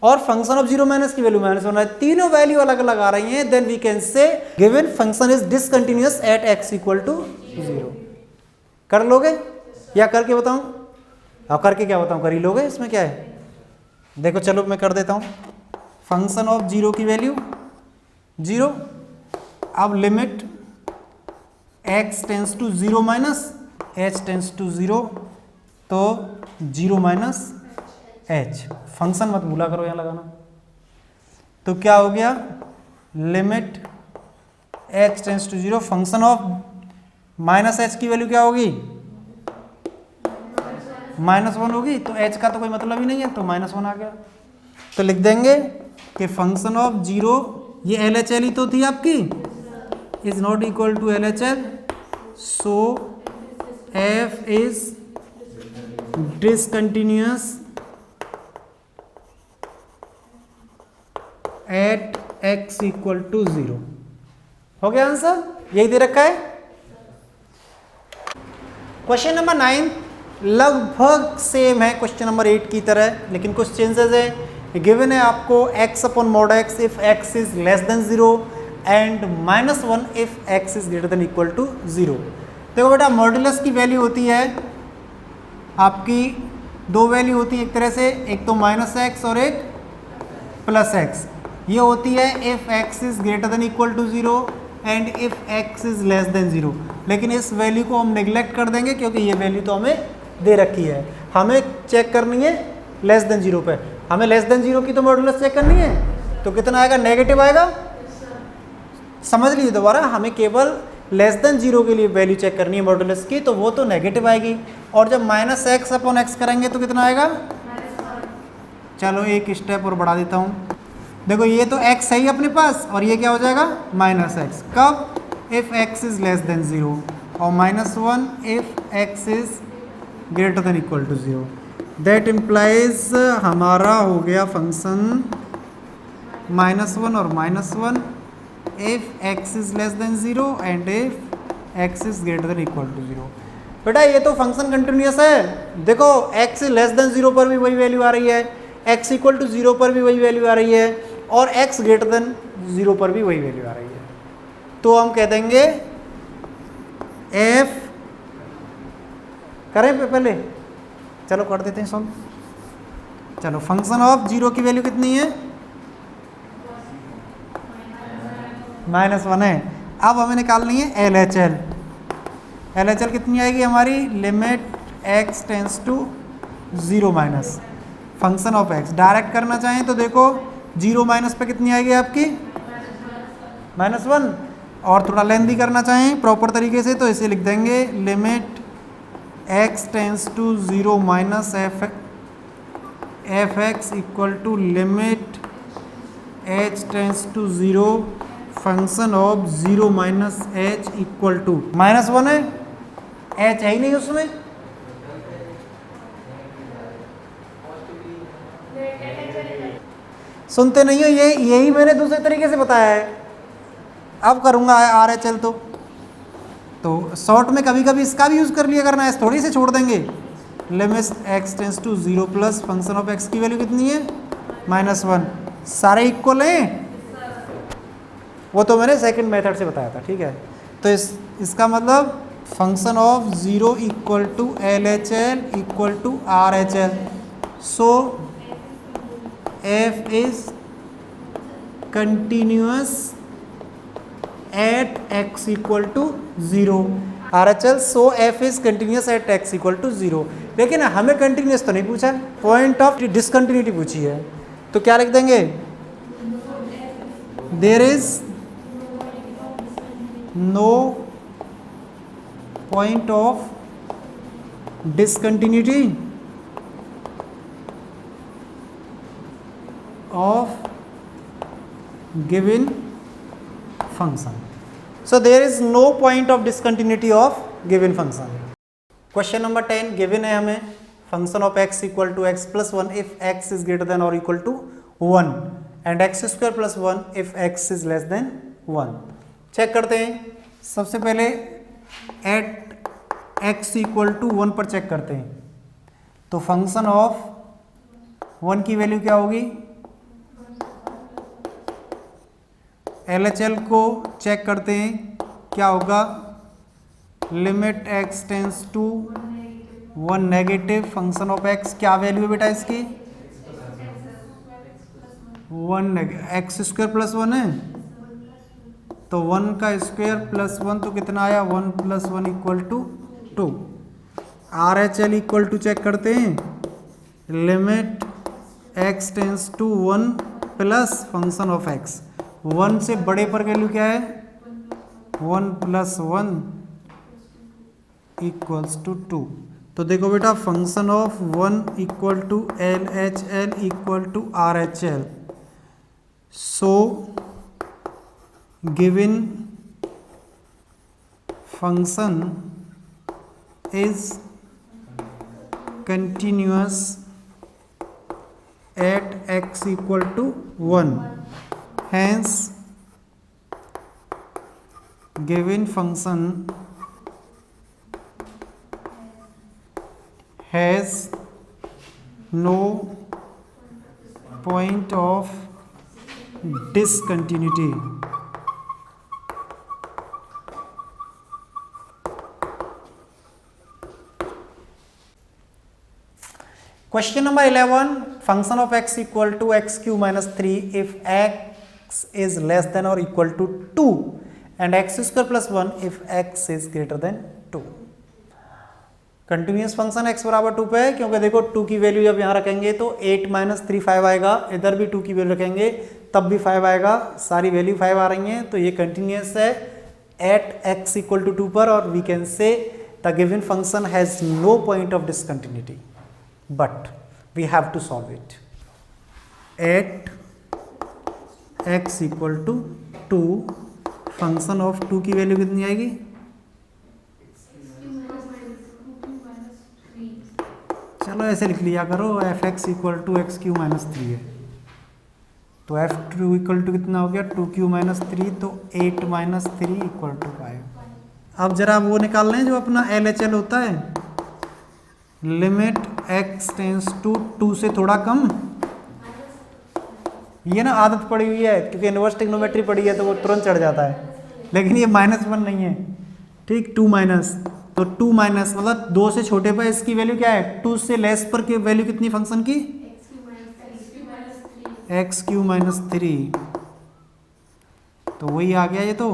और फंक्शन ऑफ 0 माइनस की वैल्यू -1 है। तीनों वैल्यू अलग अलग आ रही हैं, then we can say given function is discontinuous at x equal to 0। कर लोगे या करके बताऊं? अब करके क्या बताऊं, कर ही लोगे, इसमें क्या है? देखो चलो मैं कर देता हूं। फंक्शन ऑफ 0 की वैल्यू 0, अब limit x tends to 0 minus h tends to 0, तो 0 माइनस h। फंक्शन मत भूला करो यहां लगाना। तो क्या हो गया? Limit h tends to 0, function of minus h की वैल्यू क्या होगी? -1 होगी, तो h का तो कोई मतलब ही नहीं है, तो -1 आ गया। तो लिख देंगे कि फंक्शन ऑफ 0, ये LHL ही तो थी आपकी, is not equal to LHL, so f is discontinuous at x equal to 0। हो गया आंसर, यही दे रखा है। क्वेश्चन नंबर 9 लगभग सेम है क्वेश्चन नंबर 8 की तरह, लेकिन कुछ चेंजेस है। गिवन है आपको x upon mod x if x is less than 0 and -1 if x is greater than equal to 0। देखो बेटा मॉड्यूलस की वैल्यू होती है आपकी, दो वैल्यू होती है एक तरह से, एक तो -x और एक +x। ये होती है if x is greater than equal to 0 and if x is less than 0। लेकिन इस वैल्यू को हम नेग्लेक्ट कर देंगे, क्योंकि ये वैल्यू तो हमें दे रखी है। हमें चेक करनी है लेस देन 0 पे, हमें लेस देन 0 की तो मॉड्यूलस चेक करनी है, तो कितना आएगा? नेगेटिव आएगा। समझ लीजिए दोबारा, हमें केवल लेस देन 0 के लिए वैल्यू चेक करनी है मॉड्यूलस की, तो वो तो नेगेटिव आएगी। और जब -x अपॉन x करेंगे तो कितना आएगा? चलो एक स्टेप और बढ़ा देता हूँ। देखो ये तो x है ही अपने पास, और ये क्या हो जाएगा? -x। कब? If x is less than 0, और -1 if x is greater than equal to 0। That implies हमारा हो गया फंक्शन -1 और -1 if x is less than 0 and if x is greater than equal to 0। बेटा ये तो फंक्शन कंटिन्यूअस है। देखो x लेस देन 0 पर भी वही वैल्यू आ रही है, x इक्वल टू 0 पर भी वही वैल्यू आ रही है, और x ग्रेटर देन 0 पर भी वही वैल्यू आ रही है। तो हम कह देंगे f करें पहले, चलो कर देते हैं सॉल्व। चलो फंक्शन ऑफ जीरो की वैल्यू कितनी है, -1 है। अब हमें निकालनी है L H L. L H L कितनी आएगी हमारी, limit x tends to 0 minus function of x। Direct करना चाहें तो देखो 0 माइनस पे कितनी आएगी आपकी, -1। और थोड़ा लेंथी करना चाहें प्रॉपर तरीके से तो इसे लिख देंगे limit x tends to 0 minus F x equal to limit h tends to 0 function of 0 minus h equal to -1 है, h है ही नहीं उसमें। सुनते नहीं हो, यही मैंने दूसरे तरीके से बताया है। अब करूँगा आर एच एल तो शॉर्ट में कभी कभी इसका भी यूज़ कर लिया करना है, थोड़ी से छोड़ देंगे। Limit x tends to 0 plus function of x की वैल्यू कितनी है, -1। सारे इक्वल हैं, वो तो मैंने सेकंड मेथड से बताया था, ठीक है। तो इसका मतलब function of 0 equal to L H L equal to R H L. So f is continuous at x equal to 0। RHL so f is continuous at x equal to 0। लेकिन हमें कंटिन्यूस तो नहीं पूछा, पॉइंट ऑफ डिसकंटिन्यूटी पूछी है, तो क्या लिख देंगे, there is no point of discontinuity of given function। So there is no point of discontinuity of given function। Question number 10 given है हमें function of x equal to x plus 1 if x is greater than or equal to 1 and x square plus 1 if x is less than 1। Check करते हैं, सबसे पहले at x equal to 1 पर check करते हैं। तो function of 1 की value क्या होगी, LHL को चेक करते हैं क्या होगा, limit x tends to 1 negative function of x, क्या वैल्यू है बेटा इसकी, 1 एक्स स्क्वायर प्लस 1 है, तो 1 का स्क्वायर प्लस 1 तो कितना आया, 1 plus 1 equal to 2। RHL equal to check करते हैं, limit x tends to 1 plus function of x, 1 से बड़े पर वैल्यू क्या है, 1 प्लस 1 इक्वल्स टू 2। तो देखो बेटा function of 1 equal to L H L equal to R H L. So given function is continuous at x equal to 1। Hence given function has no point of discontinuity। Question number 11 function of x equal to x cube minus 3 if x is less than or equal to 2 and x square plus 1 if x is greater than 2। Continuous function x बराबर 2 पे है, क्योंकि देखो 2 की value जब यहाँ रखेंगे तो 8 माइनस 3 5 आएगा, इधर भी 2 की वैल्यू रखेंगे तब भी 5 आएगा, सारी वैल्यू 5 आ रही हैं, तो ये कंटिन्यूस है एट x इक्वल टू 2 पर। और we can say the given function has no point of discontinuity but we have to solve it. At x equal to 2 function of 2 की वैल्यू कितनी आएगी, चलो ऐसे लिख लिया करो, F x equal to x cube minus 3 है, तो एफ टू इक्वल टू कितना हो गया, 2q माइनस 3, तो 8 माइनस 3 इक्वल टू 5। अब जरा वो निकाल लें जो अपना एल एच एल होता है, लिमिट x टेंस टू 2 से थोड़ा कम, ये ना आदत पड़ी हुई है क्योंकि इनवर्स ट्रिग्नोमेट्री पड़ी है तो वो तुरंत चढ़ जाता है, लेकिन ये -1 नहीं है, ठीक, 2 माइनस तो 2 माइनस मतलब 2 से छोटे पर इसकी वैल्यू क्या है, 2 से लेस पर की वैल्यू कितनी फंक्शन की, एक्स क्यू माइनस 3, तो वही आ गया ये तो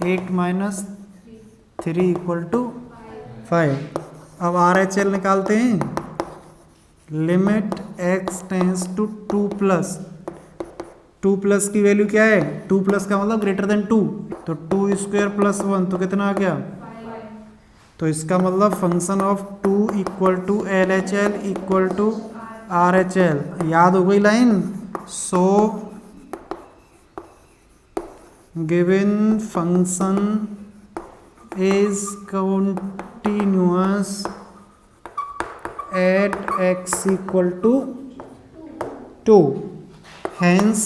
8 माइनस 3 इक्वल टू 5। अब आर एच एल निकालते हैं, limit x tends to 2 plus की वैल्यू क्या है, 2 प्लस का मतलब ग्रेटर देन 2, तो 2 स्क्वायर प्लस 1 तो कितना आ गया, तो इसका मतलब function of 2 equal to L H L equal to R H L. याद हो गई line. So given function is continuous at x equal to 2, hence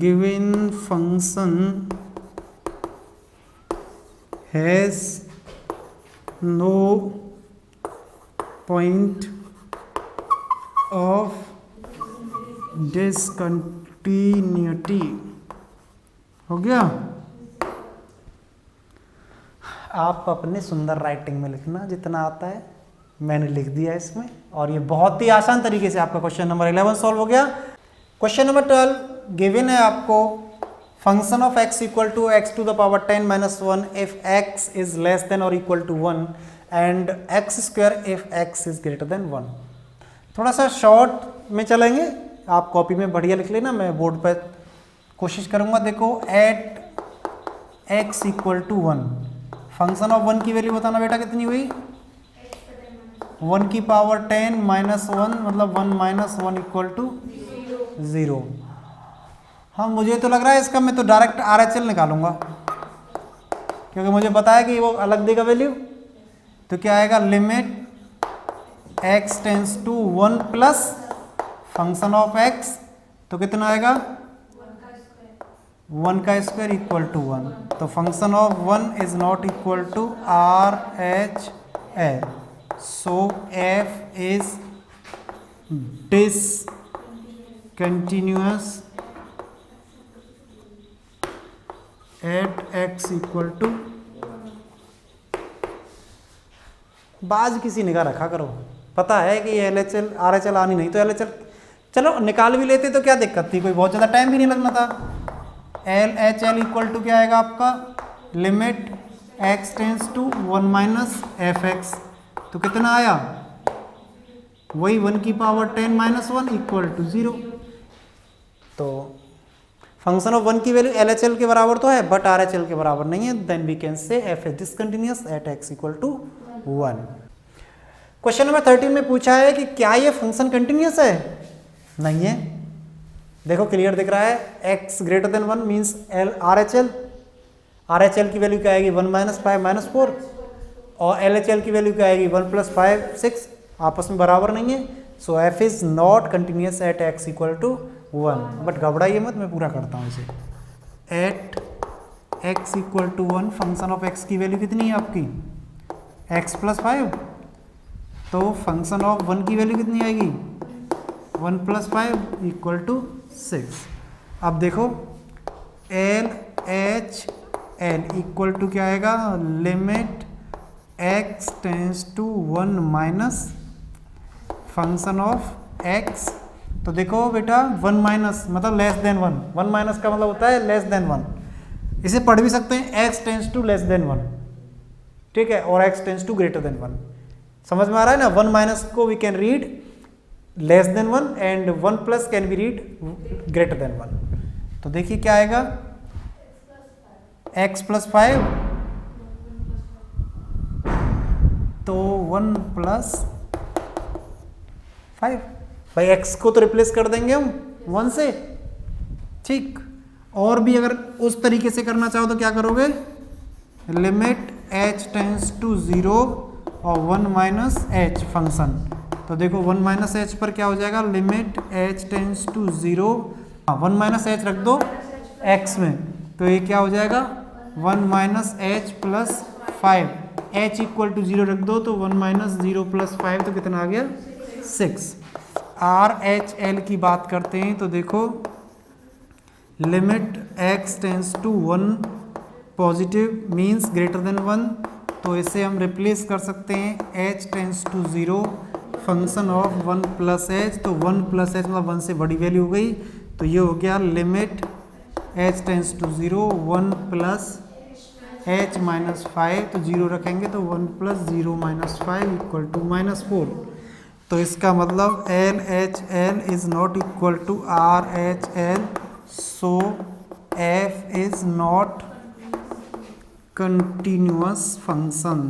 given function has no point of discontinuity। हो गया। आप अपने सुंदर राइटिंग में लिखना जितना आता है, मैंने लिख दिया इसमें, और ये बहुत ही आसान तरीके से आपका क्वेश्चन नंबर 11 सॉल्व हो गया। क्वेश्चन नंबर 12 गिवन है आपको, function of x equal to X to the power 10 minus 1 if x is less than और equal to 1 and x square if x is greater than 1। थोड़ा सा short में चलेंगे, आप कॉपी में बढ़िया लिख लेना, मैं बोर्ड पर कोशिश करूंगा। देखो at x equal to 1, function of 1 की वैल्यू बताना बेटा कितनी हुई, 1 की पावर 10 माइनस 1 मतलब 1 माइनस 1 इक्वल टू 0। हाँ मुझे तो लग रहा है इसका मैं तो डायरेक्ट आर एच एल निकालूंगा, क्योंकि मुझे पता है कि वो अलग देगा वैल्यू। तो क्या आएगा, limit x tends to 1 plus function of x, तो कितना आएगा 1 का स्क्वायर इक्वल टू 1, तो function of 1 is not equal to R H L, so f is discontinuous at x equal to, बाज किसी निगाह रखा करो, पता है कि L H L R H L आनी नहीं तो एल एच एल चलो निकाल भी लेते तो क्या दिक्कत थी, कोई बहुत ज़्यादा टाइम भी नहीं लगना था। L H L equal to क्या आएगा आपका, limit x tends to 1 minus F x, तो कितना आया वही 1 की पावर 10 माइनस 1 इक्वल टू 0। तो फंक्शन ऑफ 1 की वैल्यू एल एच एल के बराबर तो है बट आर एच एल के बराबर नहीं है, then we can say F is discontinuous at x equal to 1। Question number 13 में पूछा है कि क्या ये फंक्शन कंटिन्यूअस है, नहीं है। देखो क्लियर दिख रहा है, x greater than 1 means L R H L की वैल्यू क्या आएगी 1 माइनस 5 माइनस 4, और एल एच एल की वैल्यू क्या आएगी 1 प्लस 5 6, आपस में बराबर नहीं है। So F is not continuous at x equal to 1, but घबराइए मत, मैं पूरा करता हूँ इसे। At x equal to 1 function of x की वैल्यू कितनी है आपकी x प्लस 5, तो फंक्शन ऑफ 1 की वैल्यू कितनी आएगी 1 प्लस 5 इक्वल टू 6। अब देखो L H L equal to क्या आएगा, limit x tends to 1 minus function of x, तो देखो बेटा 1 माइनस मतलब लेस देन 1, 1 माइनस का मतलब होता है लेस देन 1, इसे पढ़ भी सकते हैं x tends to less than 1, ठीक है, और x tends to greater than 1, समझ में आ रहा है ना। 1 माइनस को we can read less than 1 and 1 plus can be read greater than 1। तो देखिए क्या आएगा x प्लस 5, तो 1 प्लस 5, भाई x को तो रिप्लेस कर देंगे हम 1 से, ठीक। और भी अगर उस तरीके से करना चाहो तो क्या करोगे, लिमिट h टेंस टू 0 और 1 माइनस h फंक्शन, तो देखो 1 माइनस एच पर क्या हो जाएगा, limit h tends to 0, 1 minus H रख दो x में, तो ये क्या हो जाएगा 1 minus H plus 5, h equal to 0 रख दो तो 1 माइनस 0 प्लस 5, तो कितना आ गया 6। आर एच एल की बात करते हैं तो देखो limit x tends to 1 positive means greater than 1, तो इसे हम रिप्लेस कर सकते हैं h tends to 0 function of 1 plus H, तो 1 प्लस एच मतलब 1 से बड़ी वैल्यू हो गई, तो ये हो गया limit h tends to 0 1 plus h minus 5, तो 0 रखेंगे तो 1 plus 0 minus 5 equal to minus 4। तो इसका मतलब L H L is not equal to R H L, so f is not continuous function.